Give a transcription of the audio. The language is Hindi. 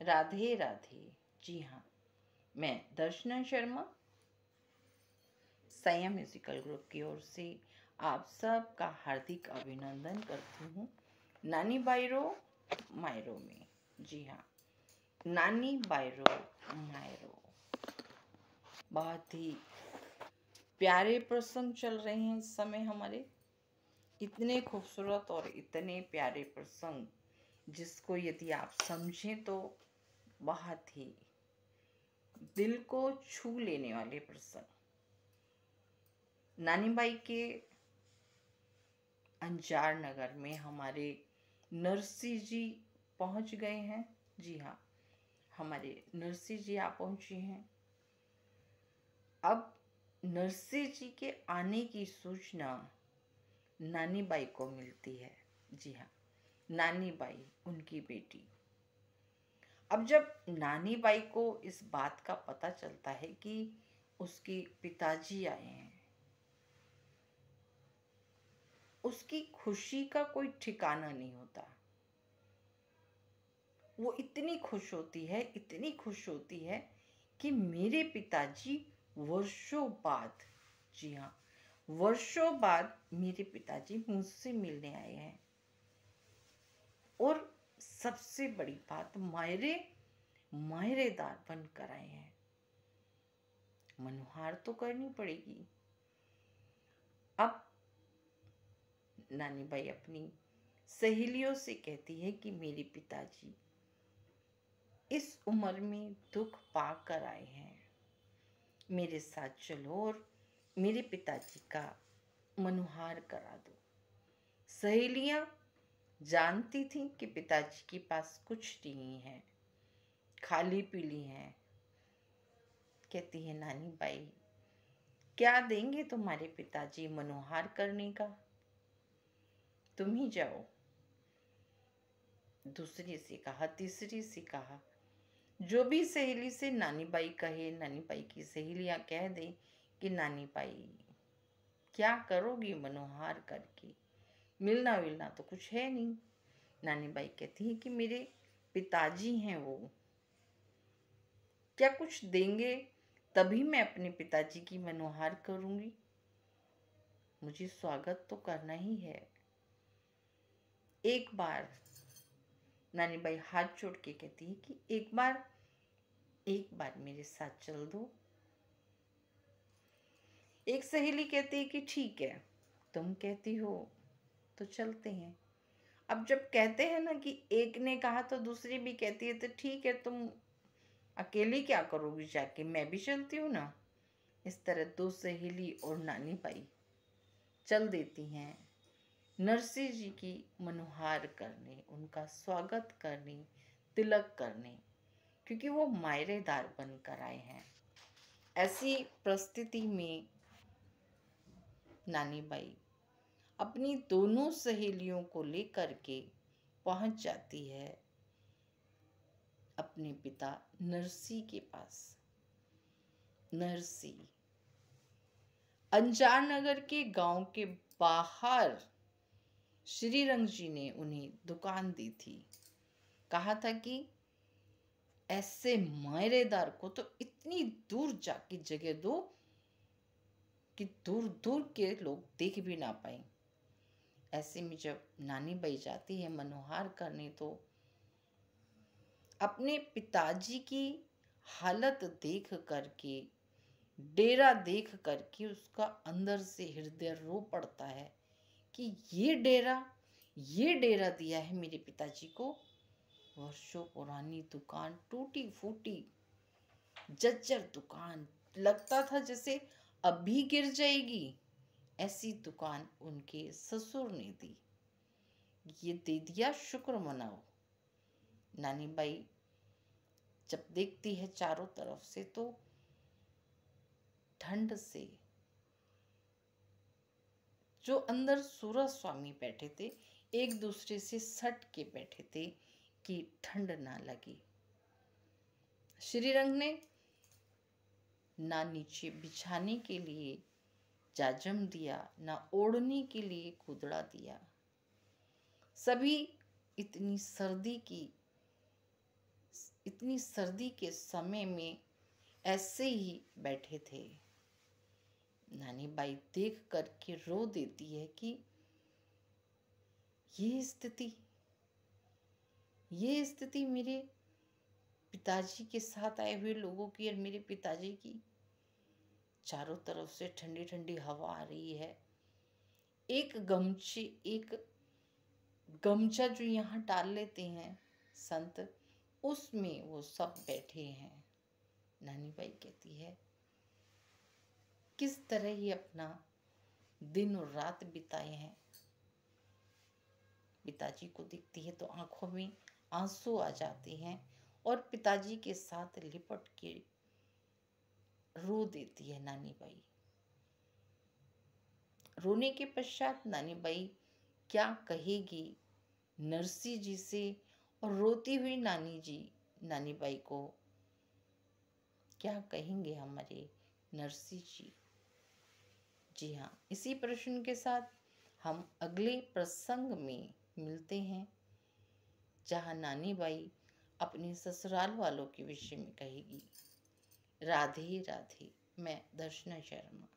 राधे राधे। जी हाँ, मैं दर्शना शर्मा संयम म्यूजिकल ग्रुप की ओर से आप सब का हार्दिक अभिनंदन करती हूँ नानी बायरो मायरो में। जी हाँ, नानी बायरो मायरो। बहुत ही प्यारे प्रसंग चल रहे हैं इस समय हमारे, इतने खूबसूरत और इतने प्यारे प्रसंग जिसको यदि आप समझें तो बहुत ही दिल को छू लेने वाले प्रसंग। नानी बाई के अंजार नगर में हमारे नरसी जी पहुंच गए हैं। जी हाँ, हमारे नरसी जी आ पहुंची हैं। अब नरसी जी के आने की सूचना नानी बाई को मिलती है। जी हाँ, नानी बाई उनकी बेटी। अब जब नानी बाई को इस बात का पता चलता है कि उसके पिताजी आए हैं, उसकी खुशी का कोई ठिकाना नहीं होता। वो इतनी खुश होती है, इतनी खुश होती है कि मेरे पिताजी वर्षों बाद, जी हाँ, वर्षों बाद मेरे पिताजी मुझसे मिलने आए हैं। और सबसे बड़ी बात, मायरेदार बनकर आए हैं। मनुहार तो करनी पड़ेगी। अब नानी बाई अपनी सहेलियों से कहती है कि मेरे पिताजी इस उम्र में दुख पाकर आए हैं, मेरे साथ चलो और मेरे पिताजी का मनुहार करा दो। सहेलियां जानती थीं कि पिताजी के पास कुछ नहीं है, खाली पीली हैं। कहती है नानी बाई, क्या देंगे तुम्हारे पिताजी मनुहार करने का, तुम ही जाओ। दूसरी से कहा, तीसरी से कहा, जो भी सहेली से नानी बाई कहे, नानी बाई की सहेलियां कह दें कि नानी बाई क्या करोगी मनोहार करके, मिलना विलना तो कुछ है नहीं। नानी बाई कहती है कि मेरे पिताजी हैं, वो क्या कुछ देंगे तभी मैं अपने पिताजी की मनोहार करूंगी, मुझे स्वागत तो करना ही है। एक बार नानी बाई हाथ जोड़ के कहती है कि एक बार मेरे साथ चल दो। एक सहेली कहती है कि ठीक है, तुम कहती हो तो चलते हैं। अब जब कहते हैं ना कि एक ने कहा तो दूसरी भी कहती है, तो ठीक है, तुम अकेली क्या करोगी जाके, मैं भी चलती हूँ ना। इस तरह दो सहेली और नानी बाई चल देती हैं नरसी जी की मनुहार करने, उनका स्वागत करने, तिलक करने, क्योंकि वो मायरेदार बनकर आए हैं। ऐसी परिस्थिति में नानी बाई अपनी दोनों सहेलियों को लेकर के पहुंच जाती है अपने पिता नरसी के पास। नरसी अंजार नगर के गांव के बाहर श्रीरंग जी ने उन्हें दुकान दी थी। कहा था कि ऐसे मायरेदार को तो इतनी दूर जाके जगह दो कि दूर दूर के लोग देख भी ना पाए। ऐसे में जब नानी बाई जाती है मनोहार करने, तो अपने पिताजी की हालत देख करके, डेरा देख करके उसका अंदर से हृदय रो पड़ता है कि ये डेरा दिया है मेरे पिताजी को। वर्षों पुरानी दुकान, टूटी फूटी जर्जर दुकान, लगता था जैसे अभी गिर जाएगी, ऐसी दुकान उनके ससुर ने दी। ये दे दिया, शुक्र मनाओ। नानी बाई जब देखती है चारों तरफ से, तो ठंड से जो अंदर सूरज स्वामी बैठे थे एक दूसरे से सट के बैठे थे कि ठंड ना लगे। श्रीरंग ने ना नीचे बिछाने के लिए जाजम दिया, ना ओढ़ने के लिए कुदड़ा दिया। सभी इतनी इतनी सर्दी के समय में ऐसे ही बैठे थे। नानी बाई देख कर के रो देती है कि ये स्थिति मेरे पिताजी के साथ आए हुए लोगों की और मेरे पिताजी की। चारों तरफ से ठंडी ठंडी हवा आ रही है। एक गमछा जो यहाँ डाल लेते हैं संत, उसमें वो सब बैठे हैं। नानी बाई कहती है किस तरह ही अपना दिन और रात बिताए हैं। पिताजी को दिखती है तो आंखों में आंसू आ जाते हैं और पिताजी के साथ लिपट के रो देती है नानी बाई। रोने के पश्चात नानी बाई क्या कहेगी नरसी जी से, और रोती हुई नानी बाई को क्या कहेंगे हमारे नरसी जी। जी हाँ, इसी प्रश्न के साथ हम अगले प्रसंग में मिलते हैं, जहाँ नानी बाई अपने ससुराल वालों के विषय में कहेगी। राधे राधे। मैं दर्शना शर्मा।